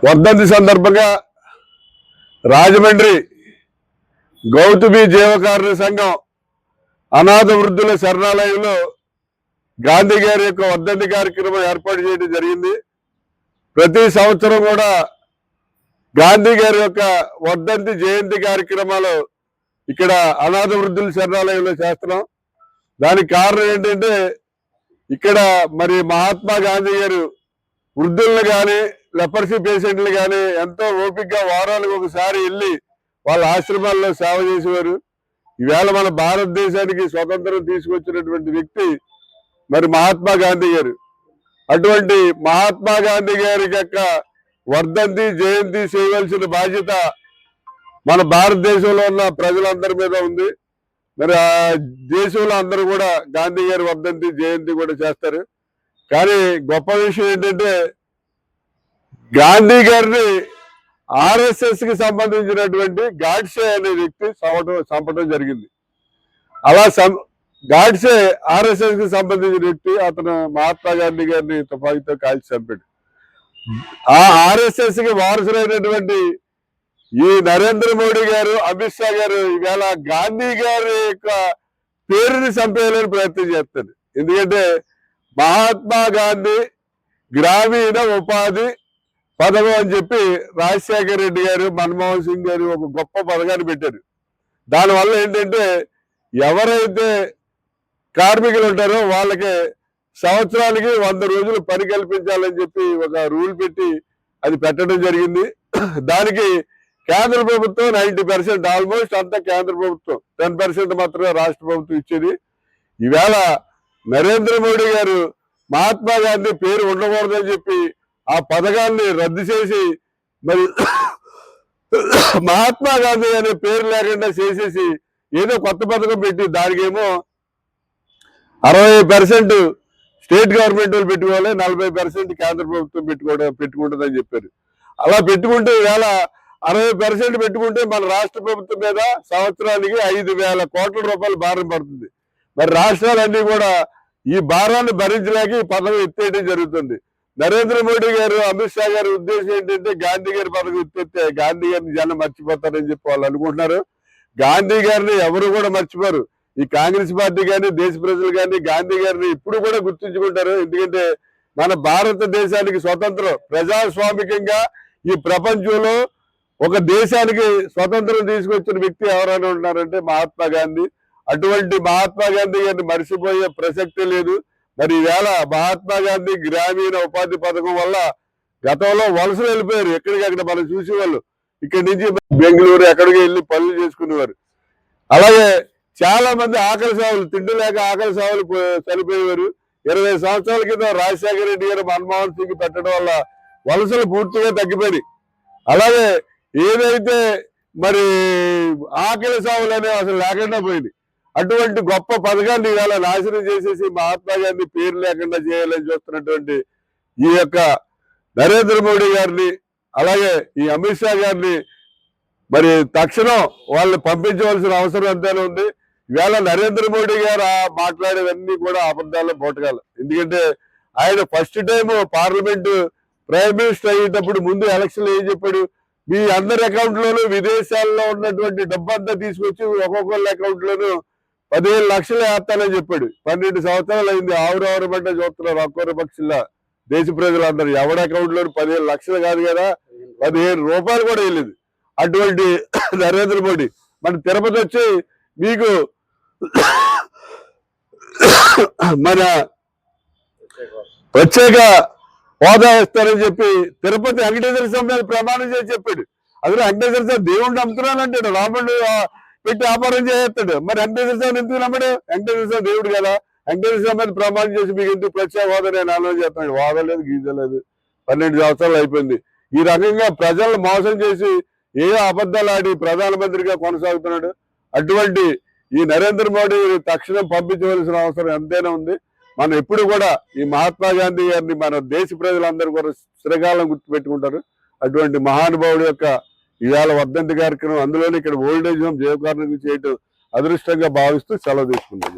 వర్ధంతి సందర్భంగా రాజమండ్రి గౌతమి జీవకారుణ్య సంఘం అనాథ వృద్ధుల శరణాలయంలో గాంధీ గారి యొక్క వర్ధంతి కార్యక్రమం ఏర్పాటు చేయడం జరిగింది. ప్రతి సంవత్సరం కూడా గాంధీ గారి యొక్క వర్ధంతి జయంతి కార్యక్రమాలు ఇక్కడ అనాథ వృద్ధుల శరణాలయంలో చేస్తున్నాం. దానికి కారణం ఏంటంటే ఇక్కడ మరి మహాత్మా గాంధీ గారు వృద్ధులను కానీ లెపర్సీ పేషెంట్లు కానీ ఎంతో ఓపికగా వారానికి ఒకసారి వెళ్ళి వాళ్ళ ఆశ్రమాల్లో సేవ చేసేవారు. ఈవేళ మన భారతదేశానికి స్వతంత్రం తీసుకొచ్చినటువంటి వ్యక్తి మరి మహాత్మా గాంధీ గారు. అటువంటి మహాత్మా గాంధీ గారి యొక్క వర్ధంతి జయంతి చేయవలసిన బాధ్యత మన భారతదేశంలో ఉన్న ప్రజలందరి మీద ఉంది. మరి ఆ దేశంలో అందరూ కూడా గాంధీ గారి వర్ధంతి జయంతి కూడా చేస్తారు. కానీ గొప్ప విషయం ఏంటంటే గాంధీ గారిని ఆర్ఎస్ఎస్ కి సంబంధించినటువంటి గాడ్సే అనే వ్యక్తి చంపడం జరిగింది. అలా గాడ్సే ఆర్ఎస్ఎస్ కి సంబంధించిన వ్యక్తి, అతను మహాత్మా గాంధీ గారిని తుపాకీతో కాల్చి చంపాడు. ఆ ఆర్ఎస్ఎస్ కి వారసులైనటువంటి ఈ నరేంద్ర మోడీ గారు, అమిత్ షా గారు ఈవేళ గాంధీ గారి యొక్క పేరుని చంపేయాలని ప్రయత్నం చేస్తారు. ఎందుకంటే మహాత్మా గాంధీ గ్రామీణ ఉపాధి పథకం అని చెప్పి రాజశేఖర రెడ్డి గారు, మన్మోహన్ సింగ్ గారు ఒక గొప్ప పథకాన్ని పెట్టారు. దానివల్ల ఏంటంటే ఎవరైతే కార్మికులు ఉంటారో వాళ్ళకి సంవత్సరానికి 100 రోజులు పని కల్పించాలని చెప్పి ఒక రూల్ పెట్టి అది పెట్టడం జరిగింది. దానికి కేంద్ర ప్రభుత్వం 90%, ఆల్మోస్ట్ అంతా కేంద్ర ప్రభుత్వం, 10% మాత్రమే రాష్ట్ర ప్రభుత్వం ఇచ్చేది. ఈవేళ నరేంద్ర మోడీ గారు మహాత్మా గాంధీ పేరు ఉండకూడదని చెప్పి ఆ పథకాన్ని రద్దు చేసి మరి మహాత్మా గాంధీ అనే పేరు లేకుండా చేసేసి ఏదో కొత్త పథకం పెట్టి దానికేమో 60% స్టేట్ గవర్నమెంట్ వాళ్ళు పెట్టుకోవాలి, 40% కేంద్ర ప్రభుత్వం పెట్టుకుంటుందని చెప్పారు. అలా పెట్టుకుంటే ఈవేళ 60% పెట్టుకుంటే మన రాష్ట్ర ప్రభుత్వం మీద సంవత్సరానికి 5,000 కోట్ల రూపాయలు భారం పడుతుంది. మరి రాష్ట్రాలన్నీ కూడా ఈ భారాన్ని భరించలేక ఈ పథకం ఎత్తేయడం జరుగుతుంది. నరేంద్ర మోడీ గారు, అమిత్ షా గారి ఉద్దేశం ఏంటంటే గాంధీ గారి పథకం ఎత్తేస్తే గాంధీ గారిని జనం మర్చిపోతారని చెప్పి వాళ్ళు అనుకుంటున్నారు. గాంధీ గారిని ఎవరు కూడా మర్చిపోరు. ఈ కాంగ్రెస్ పార్టీ కానీ దేశ ప్రజలు కానీ గాంధీ గారిని ఇప్పుడు కూడా గుర్తుంచుకుంటారు. ఎందుకంటే మన భారతదేశానికి స్వతంత్రం, ప్రజాస్వామికంగా ఈ ప్రపంచంలో ఒక దేశానికి స్వతంత్రం తీసుకొచ్చిన వ్యక్తి ఎవరైనా ఉన్నారంటే మహాత్మా గాంధీ. అటువంటి మహాత్మా గాంధీ గారిని మర్చిపోయే ప్రసక్తే లేదు. మరి ఈవేళ మహాత్మా గాంధీ గ్రామీణ ఉపాధి పథకం వల్ల గతంలో వలసలు వెళ్ళిపోయారు. ఎక్కడికక్కడ మనం చూసేవాళ్ళు, ఇక్కడి నుంచి బెంగళూరు ఎక్కడికి వెళ్ళి పనులు చేసుకునేవారు. అలాగే చాలా మంది ఆకలి సావులు, తిండి లేక ఆకలి సావులు చనిపోయేవారు. 20 సంవత్సరాల కింద రాజశేఖర రెడ్డి గారు, మన్మోహన్ సింగ్ పెట్టడం వల్ల వలసలు పూర్తిగా తగ్గిపోయి, అలాగే ఏదైతే మరి ఆకలి సావులు అనేవి అసలు లేకుండా పోయింది. అటువంటి గొప్ప పథకాన్ని ఇవాళ నాశనం చేసేసి మహాత్మా గాంధీ పేరు లేకుండా చేయాలని చూస్తున్నటువంటి ఈ యొక్క నరేంద్ర మోడీ గారిని, అలాగే ఈ అమిత్ షా గారిని మరి తక్షణం వాళ్ళని పంపించవలసిన అవసరం ఎంతైనా ఉంది. ఇవాళ నరేంద్ర మోడీ గారు మాట్లాడేవన్నీ కూడా అబద్ధాలు, బోటకాలు. ఎందుకంటే ఆయన first time parliament prime minister అయ్యేటప్పుడు ముందు ఎలక్షన్లో ఏం చెప్పాడు, మీ అందరి అకౌంట్లోనూ విదేశాల్లో ఉన్నటువంటి డబ్బంతా తీసుకొచ్చి ఒక్కొక్కళ్ళ అకౌంట్లోనూ 15 లక్షలు వేస్తానని చెప్పాడు. 12 సంవత్సరాలు అయింది. ఆవురావరమంట చూస్తున్నారు ఒక్కొక్క పక్షుల్లా దేశ ప్రజలందరూ. ఎవరి అకౌంట్లోనూ 15 లక్షలు కాదు కదా, 15 రూపాయలు కూడా వెళ్ళేది. అటువంటి నరేంద్ర మోడీ మన తిరుపతి వచ్చి మీకు మన ప్రత్యేక హోదా ఇస్తారని చెప్పి తిరుపతి వెంకటేశ్వర స్వామి మీద ప్రమాణం చేసి చెప్పాడు. అసలు వెంకటేశ్వర స్వామి దేవుణ్ణి నమ్ముతున్నానంటాడు, రాముడు పెట్టి వ్యాపారం చేస్తాడు. మరి వెంకటేశ్వర స్వామిని ఎందుకు నమ్మడు? వెంకటేశ్వర స్వామి దేవుడు కదా. వెంకటేశ్వర స్వామి మీద ప్రమాణం చేసి మీకు ఎందుకు ప్రత్యేక హోదా నేను ఆలోచన చేస్తున్నాడు. హోదా లేదు, గీత లేదు. 12 సంవత్సరాలు అయిపోయింది. ఈ రకంగా ప్రజలను మోసం చేసి ఏ అబద్ధాలు ఆడి ప్రధానమంత్రిగా కొనసాగుతున్నాడు. అటువంటి ఈ నరేంద్ర మోడీ తక్షణం పంపించవలసిన అవసరం ఎంతైనా ఉంది. మనం ఎప్పుడు కూడా ఈ మహాత్మా గాంధీ గారిని మన దేశ ప్రజలందరూ కూడా స్థిరకాలం గుర్తుపెట్టుకుంటారు. అటువంటి మహానుభావుడి యొక్క ఇవాళ వర్ధంతి కార్యక్రమం, అందులోనే ఇక్కడ ఓల్డేజ్ హోమ్ జీవకారుణ్యం చేయటం అదృష్టంగా భావిస్తూ సెలవు తీసుకుంటాం.